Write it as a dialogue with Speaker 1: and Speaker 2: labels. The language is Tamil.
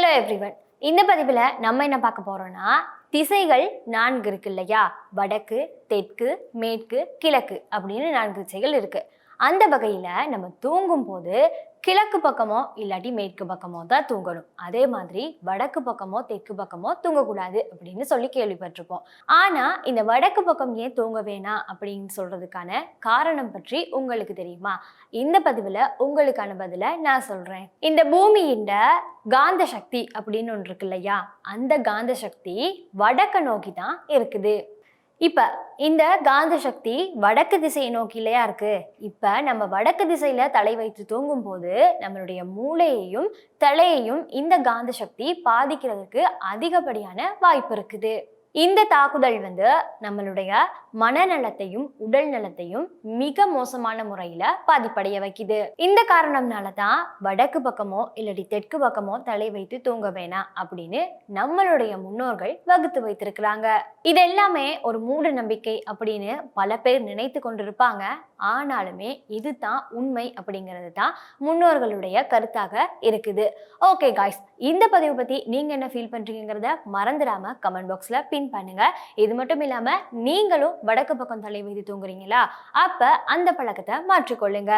Speaker 1: Hello everyone. இந்த பதிவில் நம்ம என்ன பார்க்க போறோம்னா, திசைகள் 4 இருக்கு இல்லையா? வடக்கு, தெற்கு, மேற்கு, கிழக்கு அப்படின்னு 4 திசைகள் இருக்கு. அந்த வகையில் நம்ம தூங்கும் போது கிழக்கு பக்கமோ இல்லாட்டி மேற்கு பக்கமோ தான் தூங்கணும். அதே மாதிரி வடக்கு பக்கமோ தெற்கு பக்கமோ தூங்கக்கூடாது அப்படின்னு சொல்லி கேள்விப்பட்டிருப்போம். ஆனா இந்த வடக்கு பக்கம் ஏன் தூங்க வேணாம் அப்படின்னு சொல்றதுக்கான காரணம் பற்றி உங்களுக்கு தெரியுமா? இந்த பதிவில் உங்களுக்கான பதிலை நான் சொல்றேன். இந்த பூமியின் காந்த சக்தி அப்படின்னு ஒன்று இருக்கு இல்லையா? அந்த காந்த சக்தி வடக்க நோக்கி தான் இருக்குது. இப்ப இந்த காந்த சக்தி வடக்கு திசையை நோக்கி இல்லையா இருக்கு. இப்ப நம்ம வடக்கு திசையில தலை வைத்து தூங்கும் போது நம்மளுடைய மூளையையும் தலையையும் இந்த காந்த சக்தி பாதிக்கிறதுக்கு அதிகப்படியான வாய்ப்பு இருக்குது. இந்த தாக்குதல் நம்மளுடைய மனநலத்தையும் உடல் நலத்தையும் மிக மோசமான முறையில பாதிப்படைய வைக்குது. இந்த காரணம்னால தான் வடக்கு பக்கமோ இல்லாட்டி தெற்கு பக்கமோ தலை வைத்து தூங்க வேணாம் அப்படின்னு நம்மளுடைய முன்னோர்கள் வகுத்து வைத்திருக்கிறாங்க. இது எல்லாமே ஒரு மூட நம்பிக்கை அப்படின்னு பல பேர் நினைத்து கொண்டிருப்பாங்க. ஆனாலுமே இதுதான் உண்மை அப்படிங்கிறது தான் முன்னோர்களுடைய கருத்தாக இருக்குது. ஓகே காய்ஸ், இந்த பதிவு பத்தி நீங்க என்ன ஃபீல் பண்றீங்கிறத மறந்துடாம கமெண்ட் பாக்ஸ்ல பின் பண்ணுங்க. இது மட்டும் இல்லாம நீங்களும் வடக்கு பக்கம் தலை வைத்து தூங்குறீங்களா? அப்ப அந்த பழக்கத்தை மாற்றிக்கொள்ளுங்க.